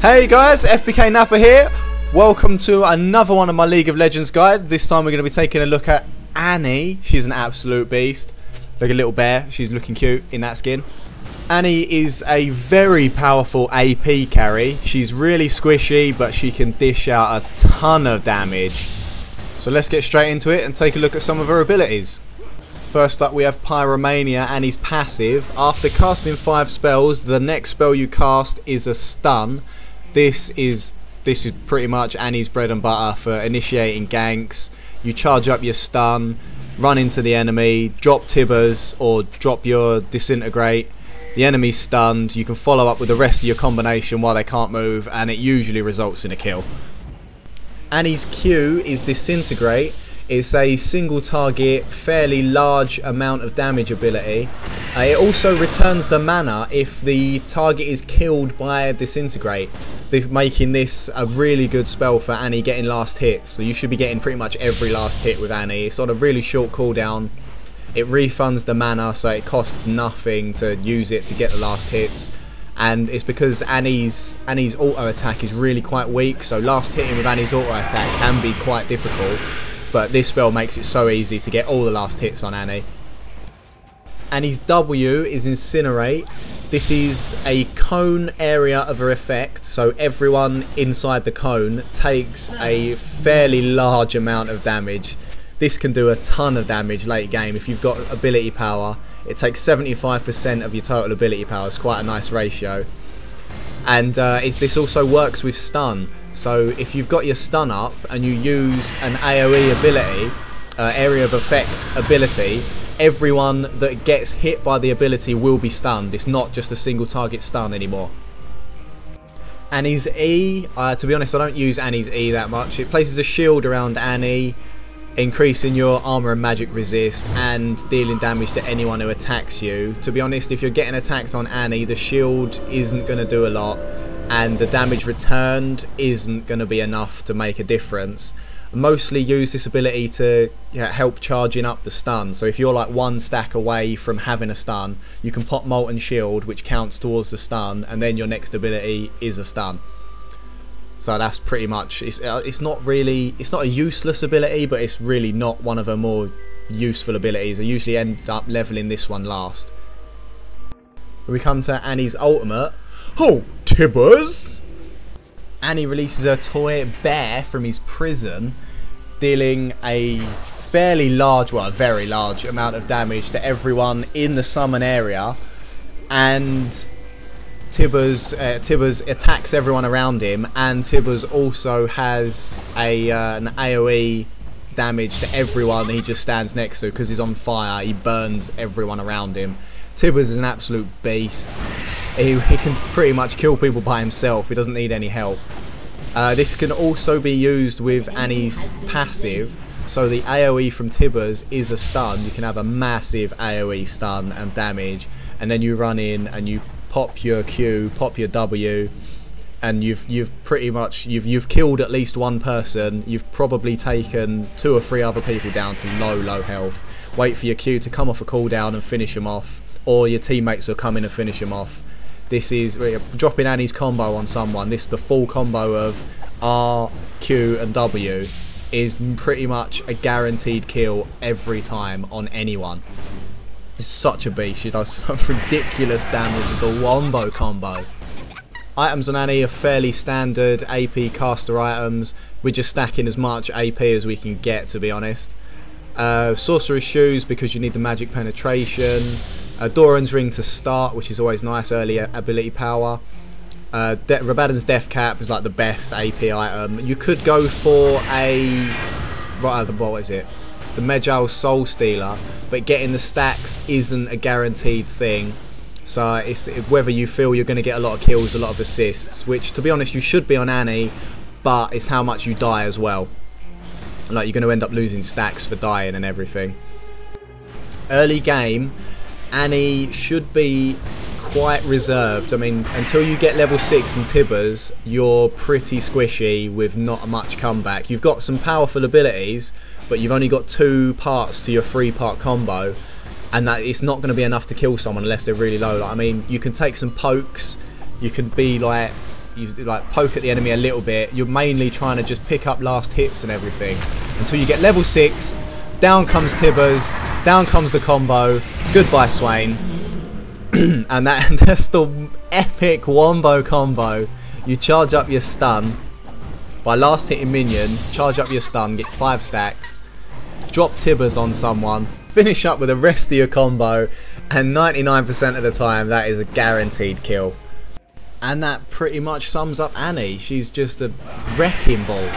Hey guys, FBK Napper here. Welcome to another one of my League of Legends guys. This time we're going to be taking a look at Annie. She's an absolute beast. Like a little bear. She's looking cute in that skin. Annie is a very powerful AP carry. She's really squishy, but she can dish out a ton of damage. So let's get straight into it and take a look at some of her abilities. First up we have Pyromania, Annie's passive. After casting 5 spells, the next spell you cast is a stun. This is pretty much Annie's bread and butter for initiating ganks. You charge up your stun, run into the enemy, drop Tibbers or drop your Disintegrate. The enemy's stunned, you can follow up with the rest of your combination while they can't move, and it usually results in a kill. Annie's Q is Disintegrate. It's a single target, fairly large amount of damage ability. It also returns the mana if the target is killed by a Disintegrate, making this a really good spell for Annie getting last hits. So you should be getting pretty much every last hit with Annie. It's on a really short cooldown. It refunds the mana, so it costs nothing to use it to get the last hits. And it's because Annie's auto attack is really quite weak, so last hitting with Annie's auto attack can be quite difficult. But this spell makes it so easy to get all the last hits on Annie. Annie's W is Incinerate. This is a cone area of her effect, so everyone inside the cone takes a fairly large amount of damage. This can do a ton of damage late game. If you've got ability power, it takes 75% of your total ability power. It's quite a nice ratio. And this also works with stun. So if you've got your stun up and you use an AoE ability, area of effect ability, everyone that gets hit by the ability will be stunned. It's not just a single target stun anymore. Annie's E, to be honest I don't use Annie's E that much. It places a shield around Annie, increasing your armor and magic resist and dealing damage to anyone who attacks you. To be honest, if you're getting attacked on Annie, the shield isn't going to do a lot, and the damage returned isn't going to be enough to make a difference. Mostly use this ability to help charging up the stun. So if you're like one stack away from having a stun, you can pop Molten Shield, which counts towards the stun, and then your next ability is a stun. So that's pretty much, it's not a useless ability, but it's really not one of her more useful abilities. I usually end up leveling this one last. When we come to Annie's ultimate, oh, Tibbers! Annie releases her toy bear from his prison, dealing a fairly large, well, a very large amount of damage to everyone in the summon area, and Tibbers attacks everyone around him, and Tibbers also has an AoE damage to everyone he just stands next to. Because he's on fire, he burns everyone around him. Tibbers is an absolute beast. He can pretty much kill people by himself. He doesn't need any help. This can also be used with Annie's passive. So the AoE from Tibbers is a stun. You can have a massive AoE stun and damage, and then you run in and you pop your Q, pop your W, and you've pretty much killed at least one person. You've probably taken 2 or 3 other people down to low health. Wait for your Q to come off a cooldown and finish them off, or your teammates will come in and finish them off. This is dropping Annie's combo on someone. This, the full combo of R, Q and W, is pretty much a guaranteed kill every time on anyone. She's such a beast. She does some ridiculous damage with the wombo combo. Items on Annie are fairly standard AP caster items. We're just stacking as much AP as we can get, to be honest. Sorcerer's Shoes, because you need the magic penetration. Doran's Ring to start, which is always nice, early ability power. Rabadon's Death Cap is like the best AP item. You could go for a... what is it? The Medjal's Soul Stealer, but getting the stacks isn't a guaranteed thing. So it's whether you feel you're going to get a lot of kills, a lot of assists, which to be honest you should be on Annie, but it's how much you die as well. Like, you're going to end up losing stacks for dying and everything. Early game, Annie should be quite reserved. I mean, until you get level 6 and Tibbers, you're pretty squishy with not much comeback. You've got some powerful abilities, but you've only got 2 parts to your 3-part combo, and that it's not going to be enough to kill someone unless they're really low. Like, I mean, you can take some pokes, you can be like you like poke at the enemy a little bit. You're mainly trying to just pick up last hits and everything until you get level 6. Down comes Tibbers, down comes the combo. Goodbye, Swain. And that's the epic wombo combo. You charge up your stun by last hitting minions, charge up your stun, get 5 stacks, drop Tibbers on someone, finish up with the rest of your combo, and 99% of the time that is a guaranteed kill. And that pretty much sums up Annie. She's just a wrecking ball.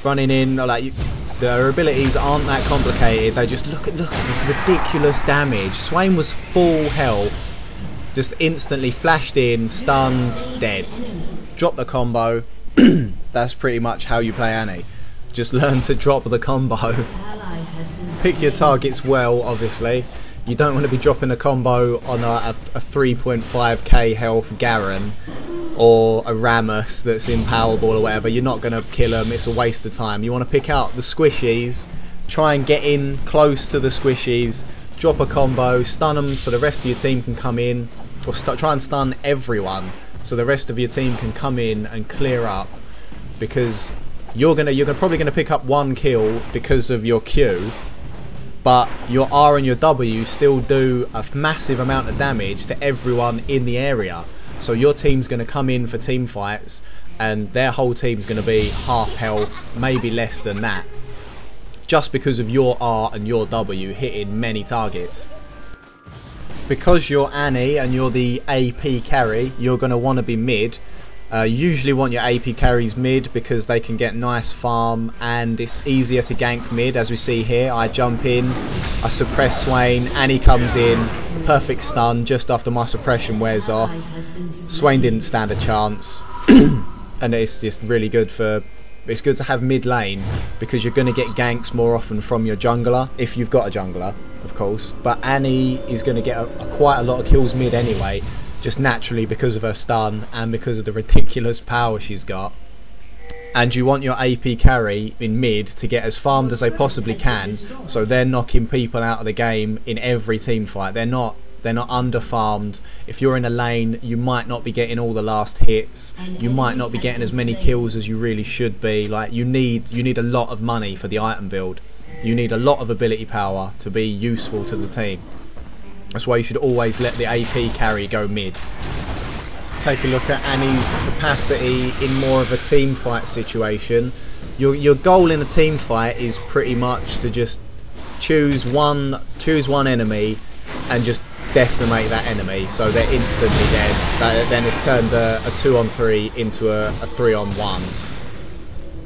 Running in, like, her abilities aren't that complicated. They just look at this ridiculous damage. Swain was full health, just instantly flashed in, stunned, dead. Drop the combo. That's pretty much how you play Annie. Just learn to drop the combo. Pick your targets well, obviously. You don't want to be dropping a combo on a 3.5k health Garen or a Rammus that's in Powerball or whatever. You're not going to kill them. It's a waste of time. You want to pick out the squishies, try and get in close to the squishies, drop a combo, stun them so the rest of your team can come in, or try and stun everyone so the rest of your team can come in and clear up, because you're probably gonna pick up 1 kill because of your Q, but your R and your W still do a massive amount of damage to everyone in the area. So your team's going to come in for team fights and their whole team's going to be half health, maybe less than that, just because of your R and your W hitting many targets. Because you're Annie and you're the AP carry, you're going to want to be mid. You usually want your AP carries mid because they can get nice farm and it's easier to gank mid. As we see here, I jump in, I suppress Swain, Annie comes in, perfect stun just after my suppression wears off. Swain didn't stand a chance. And it's just really good it's good to have mid lane because you're going to get ganks more often from your jungler, if you've got a jungler, of course. But Annie is going to get quite a lot of kills mid anyway, just naturally because of her stun and because of the ridiculous power she's got. And you want your AP carry in mid to get as farmed as they possibly can, so they're knocking people out of the game in every team fight. They're not under farmed. If you're in a lane, you might not be getting all the last hits. You might not be getting as many kills as you really should be. Like you need a lot of money for the item build. You need a lot of ability power to be useful to the team. That's why you should always let the AP carry go mid. Take a look at Annie's capacity in more of a team fight situation. Your goal in a team fight is pretty much to just choose one enemy and just decimate that enemy so they're instantly dead. Then it's turned a 2-on-3 into a 3-on-1.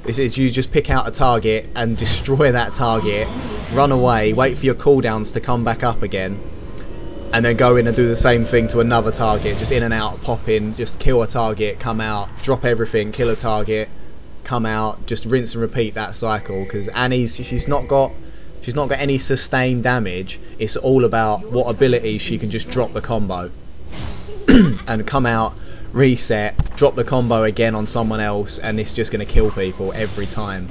This is, you just pick out a target and destroy that target, run away, wait for your cooldowns to come back up again, and then go in and do the same thing to another target, just in and out, pop in, just kill a target, come out, drop everything, kill a target, come out, just rinse and repeat that cycle. Because Annie's, she's not got any sustained damage. It's all about what abilities she can just drop the combo and come out, reset, drop the combo again on someone else, and it's just going to kill people every time.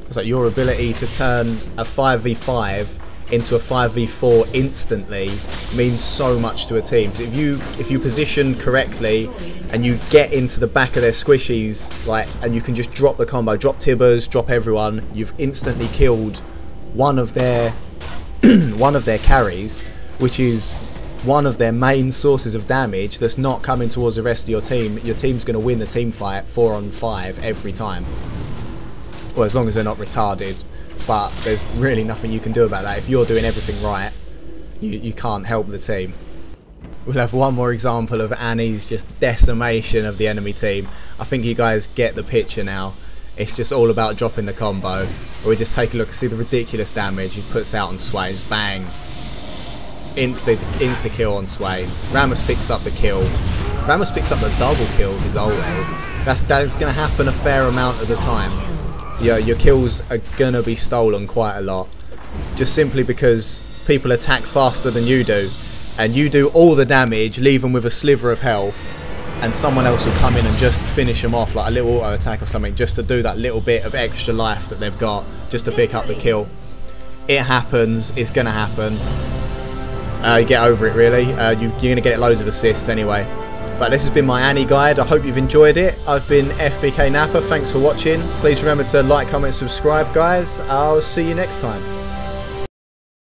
It's like your ability to turn a 5v5 into a 5v4 instantly means so much to a team. So if you position correctly and you get into the back of their squishies, like, and you can just drop the combo, drop Tibbers, drop everyone, you've instantly killed one of their carries, which is one of their main sources of damage that's not coming towards the rest of your team. Your team's going to win the team fight 4-on-5 every time. Well, as long as they're not retarded. But there's really nothing you can do about that. If you're doing everything right, you can't help the team. We'll have one more example of Annie's just decimation of the enemy team. I think you guys get the picture now. It's just all about dropping the combo. We just take a look and see the ridiculous damage he puts out on Swain. Just bang. Insta kill on Swain. Rammus picks up the kill. Rammus picks up the double kill with his ulti. That's going to happen a fair amount of the time. Yeah, your kills are gonna be stolen quite a lot, just simply because people attack faster than you do, and you do all the damage, leave them with a sliver of health, and someone else will come in and just finish them off, like a little auto attack or something, just to do that little bit of extra life that they've got, just to pick up the kill. It happens, it's gonna happen. You get over it really. You're gonna get loads of assists anyway. But this has been my Annie guide. I hope you've enjoyed it. I've been FBK Napper. Thanks for watching. Please remember to like, comment, subscribe, guys. I'll see you next time.